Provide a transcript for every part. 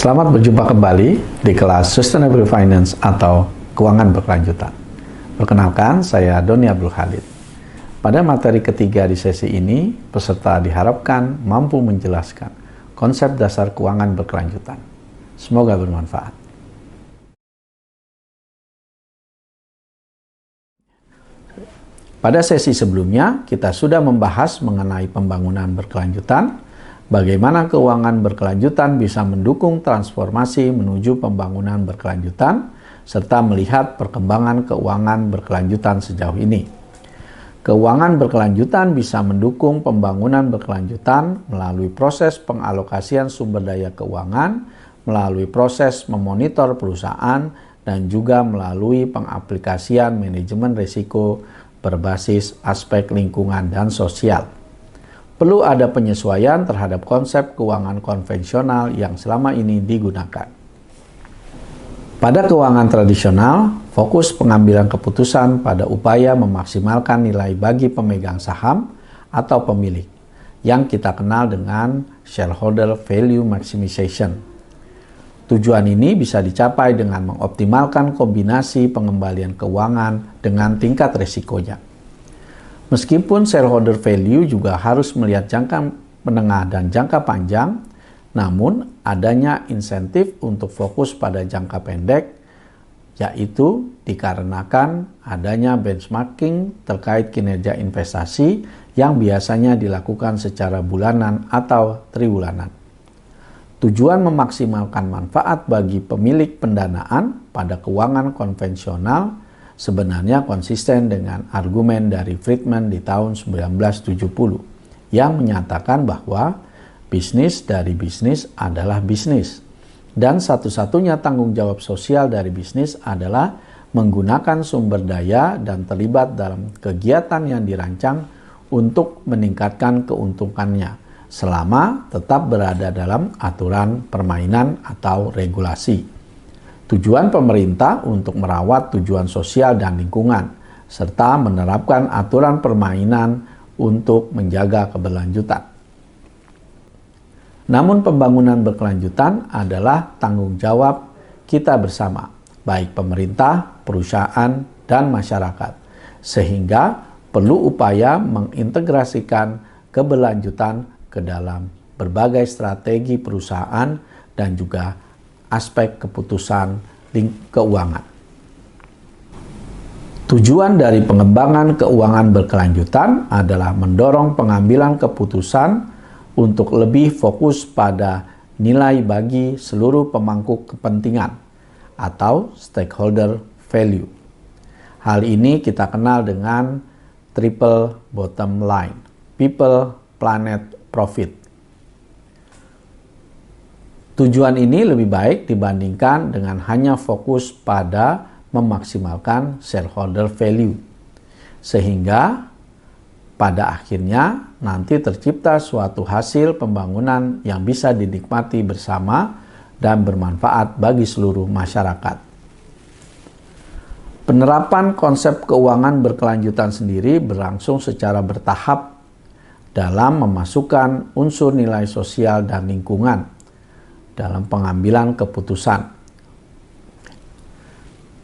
Selamat berjumpa kembali di kelas Sustainable Finance atau Keuangan Berkelanjutan. Perkenalkan, saya Doni Abdul Khalid. Pada materi ketiga di sesi ini, peserta diharapkan mampu menjelaskan konsep dasar keuangan berkelanjutan. Semoga bermanfaat. Pada sesi sebelumnya, kita sudah membahas mengenai pembangunan berkelanjutan, bagaimana keuangan berkelanjutan bisa mendukung transformasi menuju pembangunan berkelanjutan, serta melihat perkembangan keuangan berkelanjutan sejauh ini. Keuangan berkelanjutan bisa mendukung pembangunan berkelanjutan melalui proses pengalokasian sumber daya keuangan, melalui proses memonitor perusahaan, dan juga melalui pengaplikasian manajemen risiko berbasis aspek lingkungan dan sosial. Perlu ada penyesuaian terhadap konsep keuangan konvensional yang selama ini digunakan. Pada keuangan tradisional, fokus pengambilan keputusan pada upaya memaksimalkan nilai bagi pemegang saham atau pemilik, yang kita kenal dengan shareholder value maximization. Tujuan ini bisa dicapai dengan mengoptimalkan kombinasi pengembalian keuangan dengan tingkat risikonya. Meskipun shareholder value juga harus melihat jangka menengah dan jangka panjang, namun adanya insentif untuk fokus pada jangka pendek, yaitu dikarenakan adanya benchmarking terkait kinerja investasi yang biasanya dilakukan secara bulanan atau triwulanan. Tujuan memaksimalkan manfaat bagi pemilik pendanaan pada keuangan konvensional sebenarnya konsisten dengan argumen dari Friedman di tahun 1970 yang menyatakan bahwa bisnis dari bisnis adalah bisnis dan satu-satunya tanggung jawab sosial dari bisnis adalah menggunakan sumber daya dan terlibat dalam kegiatan yang dirancang untuk meningkatkan keuntungannya selama tetap berada dalam aturan permainan atau regulasi. Tujuan pemerintah untuk merawat tujuan sosial dan lingkungan, serta menerapkan aturan permainan untuk menjaga keberlanjutan. Namun pembangunan berkelanjutan adalah tanggung jawab kita bersama, baik pemerintah, perusahaan, dan masyarakat, sehingga perlu upaya mengintegrasikan keberlanjutan ke dalam berbagai strategi perusahaan dan juga aspek keputusan keuangan. Tujuan dari pengembangan keuangan berkelanjutan adalah mendorong pengambilan keputusan untuk lebih fokus pada nilai bagi seluruh pemangku kepentingan atau stakeholder value. Hal ini kita kenal dengan triple bottom line, people, planet, profit. Tujuan ini lebih baik dibandingkan dengan hanya fokus pada memaksimalkan shareholder value. Sehingga pada akhirnya nanti tercipta suatu hasil pembangunan yang bisa dinikmati bersama dan bermanfaat bagi seluruh masyarakat. Penerapan konsep keuangan berkelanjutan sendiri berlangsung secara bertahap dalam memasukkan unsur nilai sosial dan lingkungan dalam pengambilan keputusan.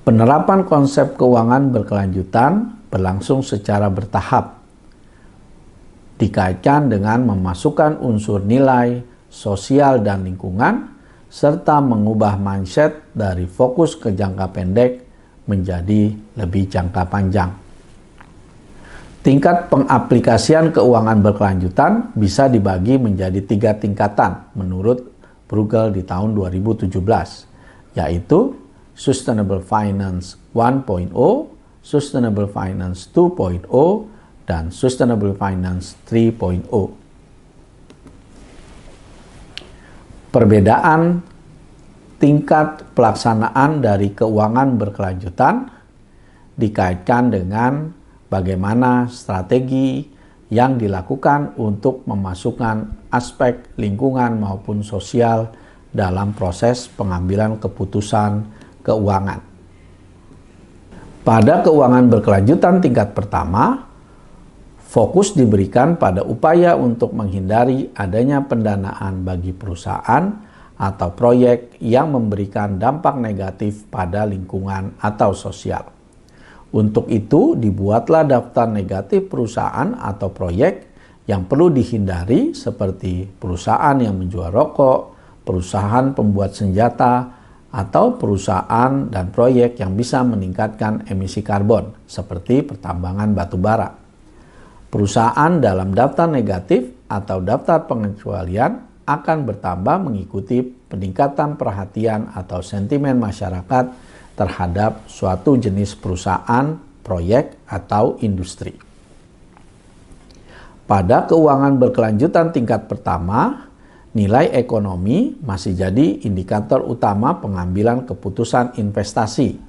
Penerapan konsep keuangan berkelanjutan berlangsung secara bertahap, dikaitkan dengan memasukkan unsur nilai sosial dan lingkungan, serta mengubah mindset dari fokus ke jangka pendek menjadi lebih jangka panjang. Tingkat pengaplikasian keuangan berkelanjutan bisa dibagi menjadi 3 tingkatan menurut Bruegel di tahun 2017, yaitu Sustainable Finance 1.0, Sustainable Finance 2.0, dan Sustainable Finance 3.0. Perbedaan tingkat pelaksanaan dari keuangan berkelanjutan dikaitkan dengan bagaimana strategi yang dilakukan untuk memasukkan aspek lingkungan maupun sosial dalam proses pengambilan keputusan keuangan. Pada keuangan berkelanjutan tingkat pertama, fokus diberikan pada upaya untuk menghindari adanya pendanaan bagi perusahaan atau proyek yang memberikan dampak negatif pada lingkungan atau sosial. Untuk itu, dibuatlah daftar negatif perusahaan atau proyek yang perlu dihindari seperti perusahaan yang menjual rokok, perusahaan pembuat senjata, atau perusahaan dan proyek yang bisa meningkatkan emisi karbon seperti pertambangan batu bara. Perusahaan dalam daftar negatif atau daftar pengecualian akan bertambah mengikuti peningkatan perhatian atau sentimen masyarakat terhadap suatu jenis perusahaan, proyek, atau industri. Pada keuangan berkelanjutan tingkat pertama, nilai ekonomi masih jadi indikator utama pengambilan keputusan investasi.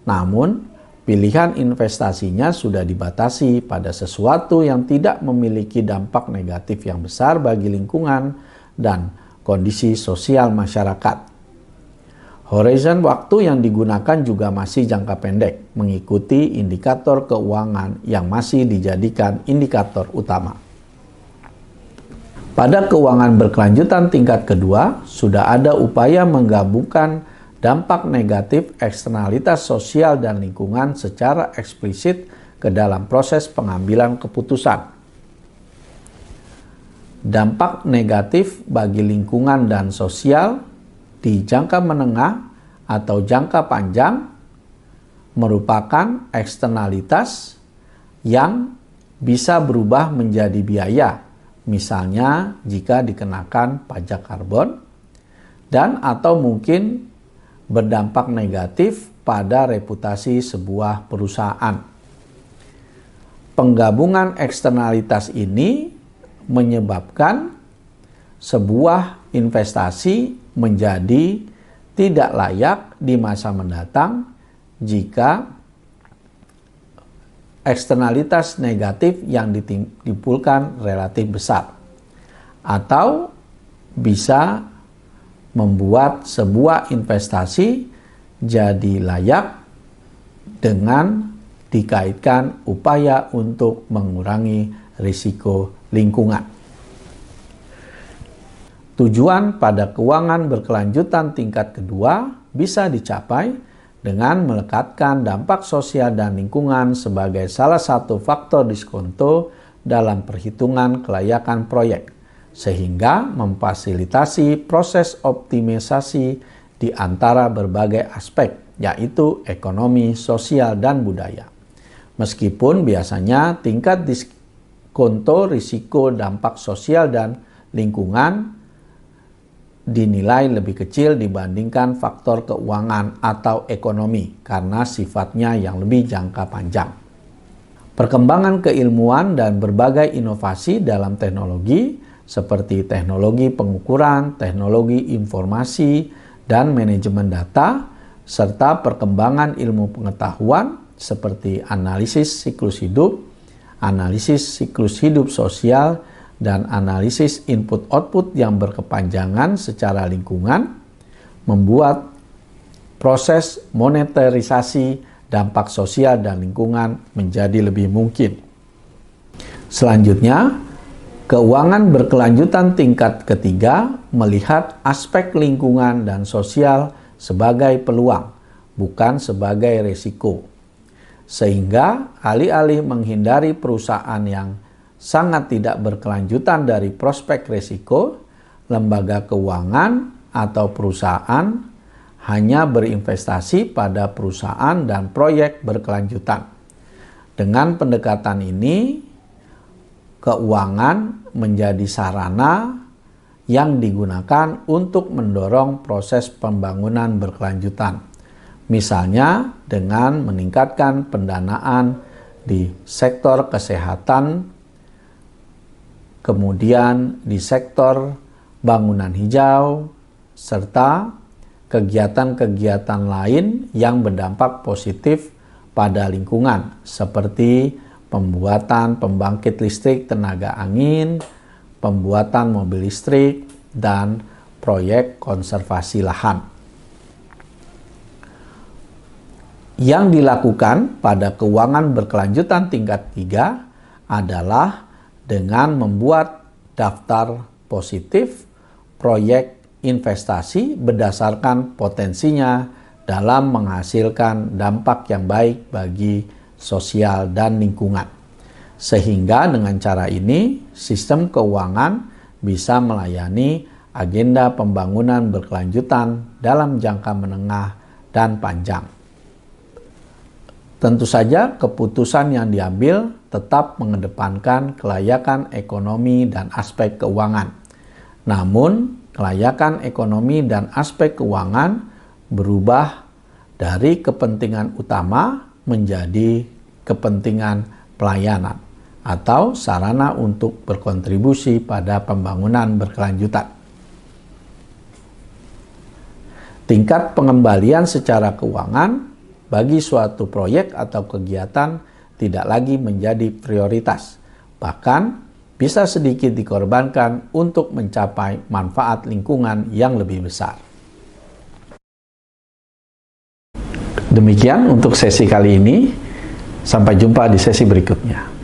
Namun, pilihan investasinya sudah dibatasi pada sesuatu yang tidak memiliki dampak negatif yang besar bagi lingkungan dan kondisi sosial masyarakat. Horizon waktu yang digunakan juga masih jangka pendek, mengikuti indikator keuangan yang masih dijadikan indikator utama. Pada keuangan berkelanjutan tingkat kedua, sudah ada upaya menggabungkan dampak negatif eksternalitas sosial dan lingkungan secara eksplisit ke dalam proses pengambilan keputusan. Dampak negatif bagi lingkungan dan sosial di jangka menengah atau jangka panjang merupakan eksternalitas yang bisa berubah menjadi biaya, misalnya jika dikenakan pajak karbon, dan atau mungkin berdampak negatif pada reputasi sebuah perusahaan. Penggabungan eksternalitas ini menyebabkan sebuah investasi menjadi tidak layak di masa mendatang jika eksternalitas negatif yang ditimbulkan relatif besar, atau bisa membuat sebuah investasi jadi layak dengan dikaitkan upaya untuk mengurangi risiko lingkungan. Tujuan pada keuangan berkelanjutan tingkat kedua bisa dicapai dengan melekatkan dampak sosial dan lingkungan sebagai salah satu faktor diskonto dalam perhitungan kelayakan proyek, sehingga memfasilitasi proses optimisasi di antara berbagai aspek, yaitu ekonomi, sosial, dan budaya. Meskipun biasanya tingkat diskonto risiko dampak sosial dan lingkungan dinilai lebih kecil dibandingkan faktor keuangan atau ekonomi karena sifatnya yang lebih jangka panjang. Perkembangan keilmuan dan berbagai inovasi dalam teknologi seperti teknologi pengukuran, teknologi informasi, dan manajemen data, serta perkembangan ilmu pengetahuan seperti analisis siklus hidup sosial, dan analisis input-output yang berkepanjangan secara lingkungan, membuat proses monetarisasi dampak sosial dan lingkungan menjadi lebih mungkin. Selanjutnya, keuangan berkelanjutan tingkat ketiga melihat aspek lingkungan dan sosial sebagai peluang, bukan sebagai risiko. Sehingga alih-alih menghindari perusahaan yang sangat tidak berkelanjutan dari prospek risiko, lembaga keuangan atau perusahaan hanya berinvestasi pada perusahaan dan proyek berkelanjutan. Dengan pendekatan ini, keuangan menjadi sarana yang digunakan untuk mendorong proses pembangunan berkelanjutan. Misalnya dengan meningkatkan pendanaan di sektor kesehatan, kemudian di sektor bangunan hijau, serta kegiatan-kegiatan lain yang berdampak positif pada lingkungan, seperti pembuatan pembangkit listrik tenaga angin, pembuatan mobil listrik, dan proyek konservasi lahan. Yang dilakukan pada keuangan berkelanjutan tingkat 3 adalah dengan membuat daftar positif proyek investasi berdasarkan potensinya dalam menghasilkan dampak yang baik bagi sosial dan lingkungan. Sehingga dengan cara ini, sistem keuangan bisa melayani agenda pembangunan berkelanjutan dalam jangka menengah dan panjang. Tentu saja keputusan yang diambil tetap mengedepankan kelayakan ekonomi dan aspek keuangan. Namun, kelayakan ekonomi dan aspek keuangan berubah dari kepentingan utama menjadi kepentingan pelayanan atau sarana untuk berkontribusi pada pembangunan berkelanjutan. Tingkat pengembalian secara keuangan bagi suatu proyek atau kegiatan tidak lagi menjadi prioritas, bahkan bisa sedikit dikorbankan untuk mencapai manfaat lingkungan yang lebih besar. Demikian untuk sesi kali ini. Sampai jumpa di sesi berikutnya.